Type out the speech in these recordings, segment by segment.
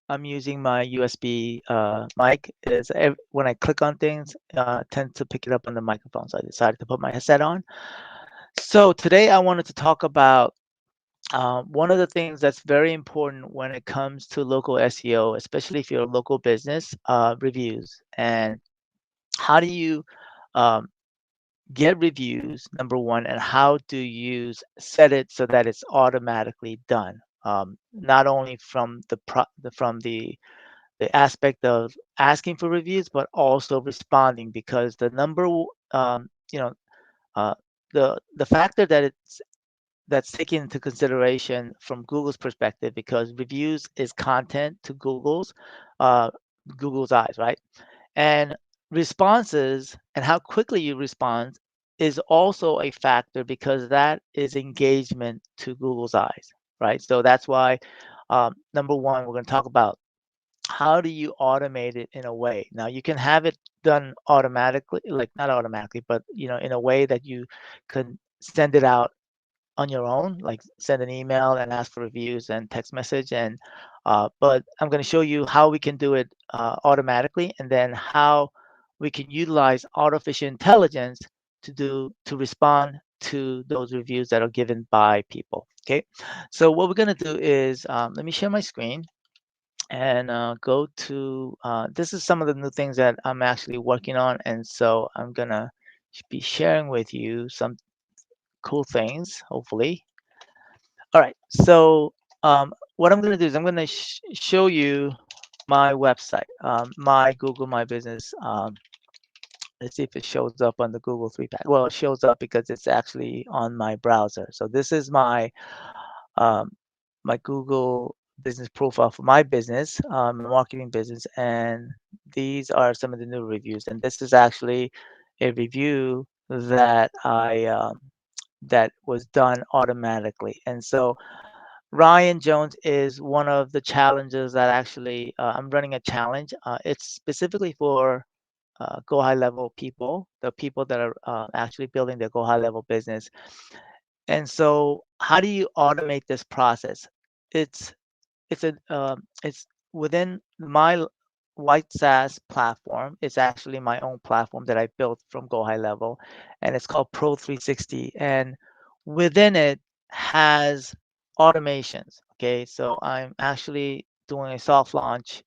I'm using my USB mic. When I click on things, tends to pick it up on the microphone. So I decided to put my headset on. So today I wanted to talk about one of the things that's very important when it comes to local SEO, especially if you're a local business, reviews. And how do you um, get reviews, number one, and how do you set it so that it's automatically done? Not only from the aspect of asking for reviews, but also responding, because the you know, uh, the factor that's taken into consideration from Google's perspective, because reviews is content to uh, Google's eyes, right? And responses and how quickly you respond is also a factor, because that is engagement to Google's eyes, right? So that's why, number one, we're going to talk about how do you automate it in a way. Now you can have it done automatically, like not automatically, but in a way that you can send it out on your own, like send an email and ask for reviews and text message. And but I'm going to show you how we can do it automatically, and then how we can utilize artificial intelligence to respond to those reviews that are given by people. Okay, so what we're going to do is, let me share my screen and go to, this is some of the new things that I'm actually working on, and so I'm gonna be sharing with you some cool things, hopefully. All right, so what I'm going to do is I'm going to show you my website, my Google My Business. Let's see if it shows up on the Google 3 pack. Well, it shows up because it's actually on my browser. So this is um, my Google business profile for my business, marketing business, and these are some of the new reviews. And this is actually a review that was done automatically. And so Ryan Jones is one of the challenges that actually, I'm running a challenge. It's specifically for Go High Level people, the people that are actually building their Go High Level business. And so, how do you automate this process? It's it's within my White SaaS platform. It's actually my own platform that I built from Go High Level, and it's called Pro 360. And within it has automations. Okay, so I'm actually doing a soft launch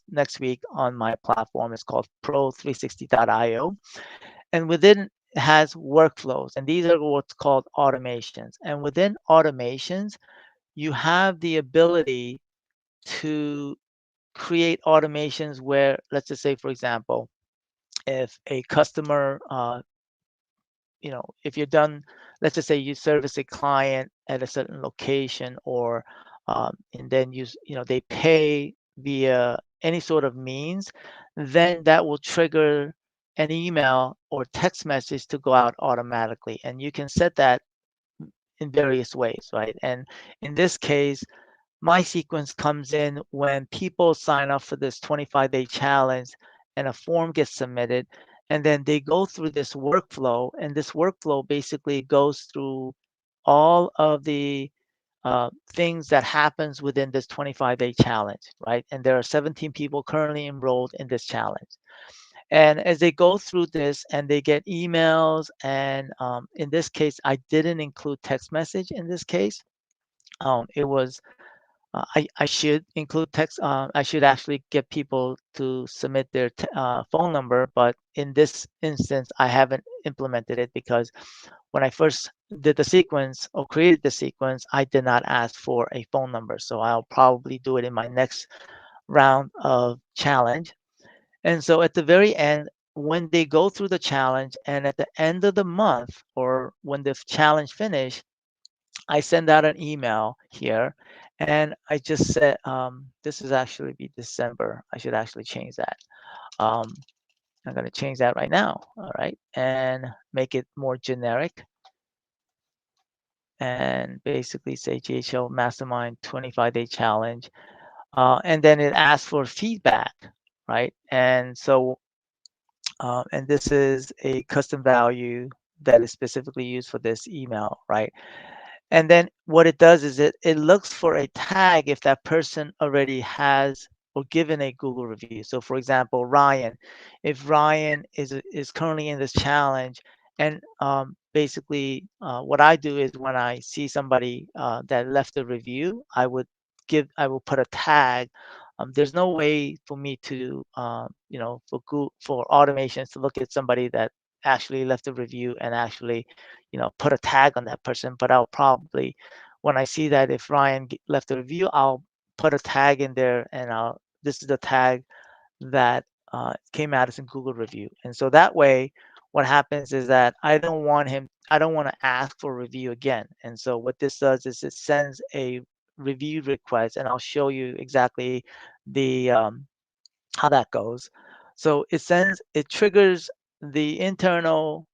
next week on my platform. It's called Pro360.io, and within it has workflows, and these are what's called automations. And within automations, you have the ability to create automations where, let's just say, for example, if a customer, if you're done, let's just say you service a client at a certain location, or and then they pay via any sort of means, then that will trigger an email or text message to go out automatically. And you can set that in various ways, right? And in this case, my sequence comes in when people sign up for this 25-day challenge and a form gets submitted, and then they go through this workflow, and this workflow basically goes through all of the things that happens within this 25-day challenge, right? And there are 17 people currently enrolled in this challenge. And as they go through this and they get emails, and in this case, I didn't include text message in this case. It was I should include text. I should actually get people to submit their phone number, but in this instance, I haven't implemented it, because when I first did the sequence or created the sequence, I did not ask for a phone number. So I'll probably do it in my next round of challenge. And so at the very end, when they go through the challenge, and at the end of the month, or when the challenge finish, I send out an email here, and I just said, this is actually be December. I should actually change that. Um, I'm going to change that right now. All right. And make it more generic, and basically say GHL Mastermind 25-day challenge. And then it asks for feedback, right? And so, and this is a custom value that is specifically used for this email, right? And then what it does is it looks for a tag if that person already has or given a Google review. So for example, Ryan, if Ryan is currently in this challenge, and basically what I do is when I see somebody that left a review, I will put a tag. There's no way for me to for Google, for automations to look at somebody that actually left a review and actually put a tag on that person. But I'll probably, when I see that if Ryan left a review, I'll put a tag in there, and this is the tag that came out as a Google review. And so that way, what happens is that I don't want to ask for a review again. And so what this does is it sends a review request, and I'll show you exactly the how that goes. So it triggers the internal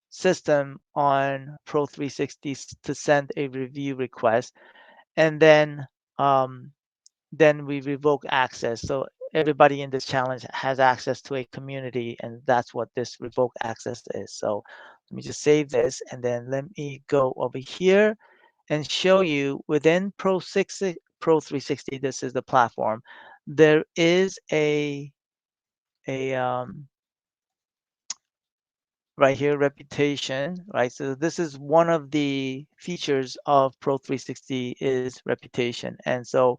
system on Pro 360 to send a review request, and then we revoke access. So everybody in this challenge has access to a community, and that's what this revoke access is. So let me just save this, and then let me go over here and show you within Pro 360. This is the platform. There is a right here, reputation, right? So this is one of the features of Pro 360 is reputation. And so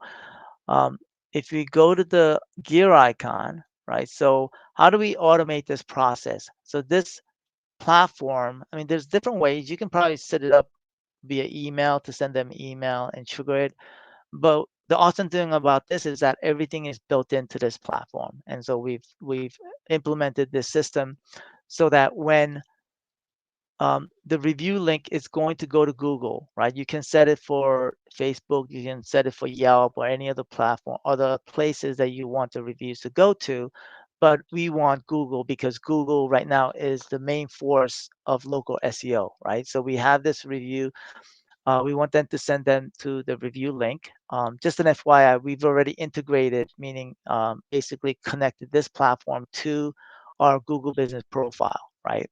um, if we go to the gear icon, right? So how do we automate this process? So this platform, I mean, there's different ways. You can probably set it up via email to send them email and trigger it. But the awesome thing about this is that everything is built into this platform. And so we've implemented this system so that when the review link is going to go to Google, right? You can set it for Facebook, you can set it for Yelp or any other platform, other places that you want the reviews to go to. But we want Google because Google right now is the main force of local SEO, right? So we have this review. We want them to send them to the review link. Just an FYI, we've already integrated, meaning basically connected this platform to our Google business profile, right?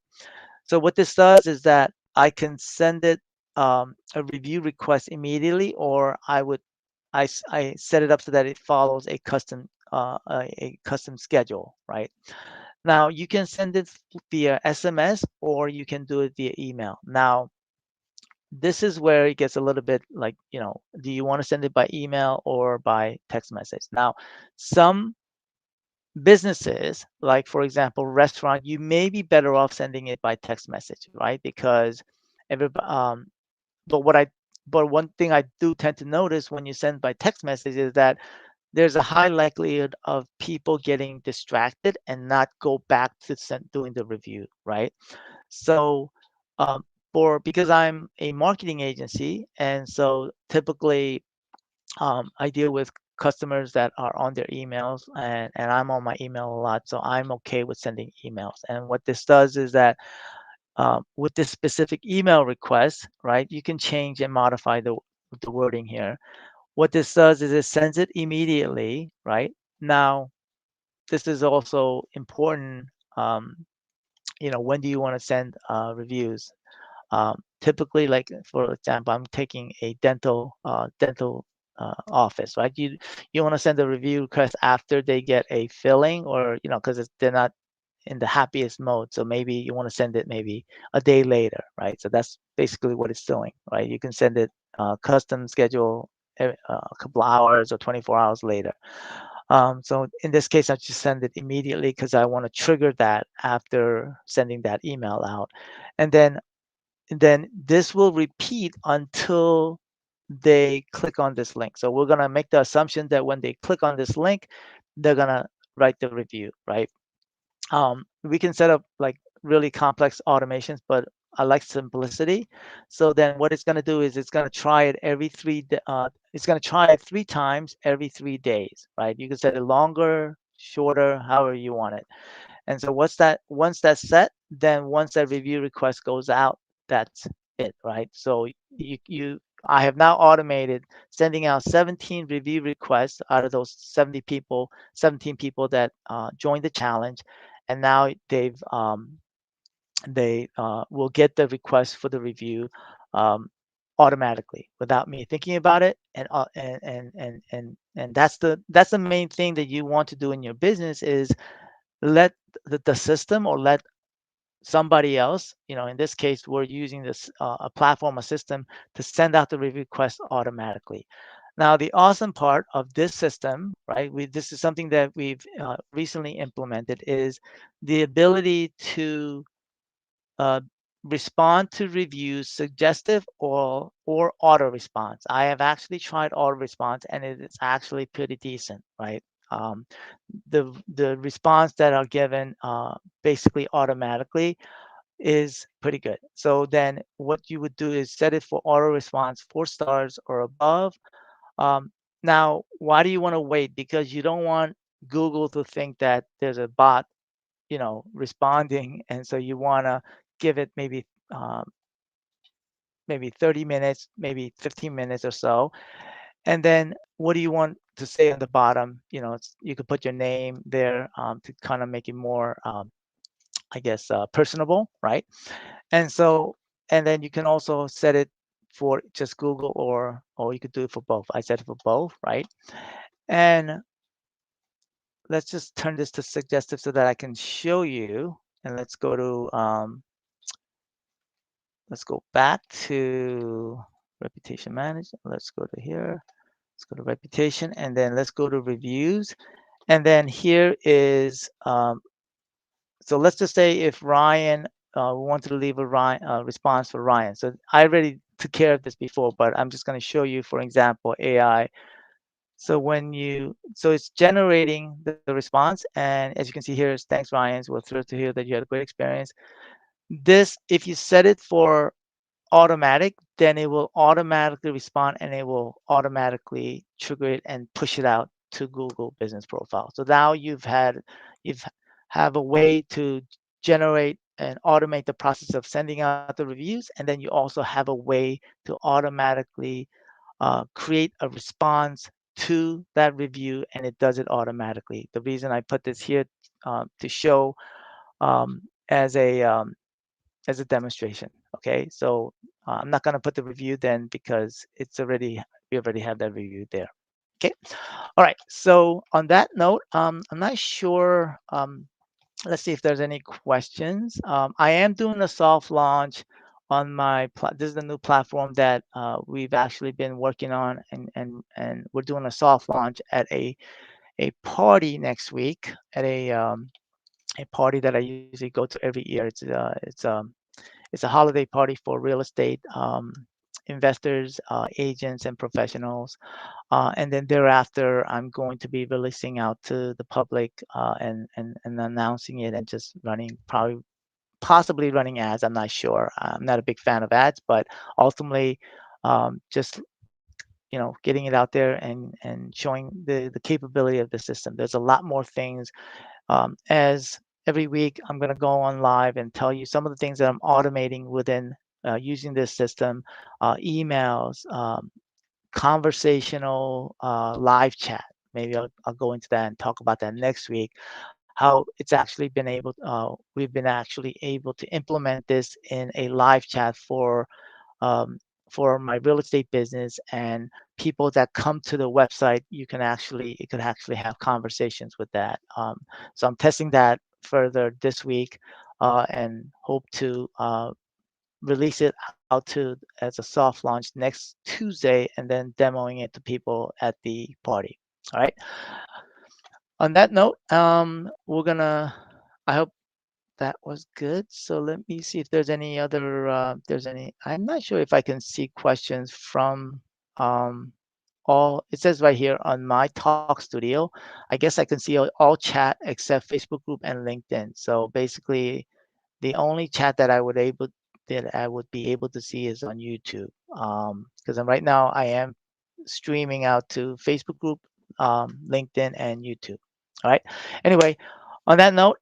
So what this does is that I can send it a review request immediately, or I set it up so that it follows a custom schedule, right? Now you can send it via SMS or you can do it via email. Now this is where it gets a little bit like, do you want to send it by email or by text message? Now, some businesses, like for example, restaurant, you may be better off sending it by text message, right? Because everybody, but what I, but one thing I do tend to notice when you send by text message is that there's a high likelihood of people getting distracted and not go back to doing the review, right? So, um, because I'm a marketing agency, and so typically I deal with customers that are on their emails, and I'm on my email a lot, so I'm okay with sending emails. And what this does is that with this specific email request, right, you can change and modify the wording here. What this does is it sends it immediately, right? Now, this is also important. When do you want to send reviews? Typically, like for example, I'm taking a dental office, right? You want to send a review request after they get a filling, or because they're not in the happiest mode. So maybe you want to send it maybe a day later, right? So that's basically what it's doing, right? You can send it custom schedule a couple hours or 24 hours later. So in this case, I just send it immediately because I want to trigger that after sending that email out. And then this will repeat until they click on this link. So we're going to make the assumption that when they click on this link, they're going to write the review, right? We can set up like really complex automations, but I like simplicity. So then what it's going to do is it's going to try it it's going to try it 3 times every 3 days, right? You can set it longer, shorter, however you want it. And so once that's set, then once that review request goes out, that's it, right? So I have now automated sending out 17 review requests out of those 17 people that joined the challenge, and now they will get the request for the review. Um, automatically without me thinking about it. And that's the main thing that you want to do in your business is let the system or let somebody else, in this case, we're using this a platform, a system to send out the review request automatically. Now, the awesome part of this system, right? This is something that we've recently implemented is the ability to uh, respond to reviews, suggestive or auto response. I have actually tried auto response, and it is actually pretty decent, right? Um, the response that are given basically automatically is pretty good. So then what you would do is set it for auto response, 4 stars or above. Um, Now, why do you want to wait? Because you don't want Google to think that there's a bot, responding, and so you want to give it um, maybe 30 minutes, maybe 15 minutes or so. And then what do you want to say on the bottom? You could put your name there to kind of make it more, I guess, personable, right? And so, and then you can also set it for just Google or you could do it for both. I set it for both, right? And let's just turn this to suggestive so that I can show you. And let's go back to reputation management. Let's go to here. Let's go to reputation and then let's go to reviews. And then here is, so let's just say if Ryan, we wanted to leave a response for Ryan. So I already took care of this before, but I'm just going to show you, for example, AI. So so it's generating the response. And as you can see here, it's thanks, Ryan. We're thrilled to hear that you had a great experience. This, if you set it for automatic, then it will automatically respond and it will automatically trigger it and push it out to Google Business Profile. So now you've have a way to generate and automate the process of sending out the reviews, and then you also have a way to automatically create a response to that review, and it does it automatically. The reason I put this here to show um, as a demonstration. Okay, so I'm not going to put the review then because we already have that review there. Okay, all right. So on that note, I'm not sure. Let's see if there's any questions. I am doing a soft launch on this is the new platform that we've actually been working on, and we're doing a soft launch at a party next week at a party that I usually go to every year. It's a holiday party for real estate investors, agents, and professionals. And then thereafter, I'm going to be releasing out to the public and announcing it and just possibly running ads. I'm not sure. I'm not a big fan of ads, but ultimately, just getting it out there and showing the capability of the system. There's a lot more things as every week, I'm going to go on live and tell you some of the things that I'm automating within using this system, emails, conversational live chat. Maybe I'll go into that and talk about that next week. How it's actually we've been actually able to implement this in a live chat um, for my real estate business and people that come to the website. You could actually have conversations with that. So I'm testing that further this week and hope to release it out to as a soft launch next Tuesday and then demoing it to people at the party. All right. On that note, I hope that was good. So let me see if there's any other, I'm not sure if I can see questions from it says right here on my talk studio. I guess I can see all chat except Facebook group and LinkedIn. So basically the only chat that I would be able to see is on YouTube. Because right now I am streaming out to Facebook group, LinkedIn, and YouTube. All right. Anyway, on that note,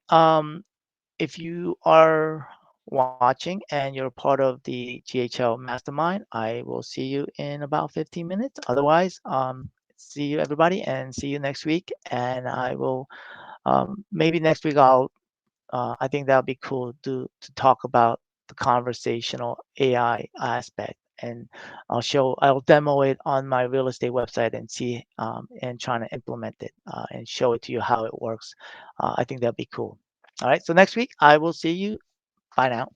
if you are watching and you're part of the GHL Mastermind, I will see you in about 15 minutes. Otherwise, see you everybody and see you next week. And I will maybe next week I think that would be cool to talk about the conversational AI aspect and I'll demo it on my real estate website and see and trying to implement it and show it to you how it works. I think that'd be cool. All right, so next week I will see you. Bye now.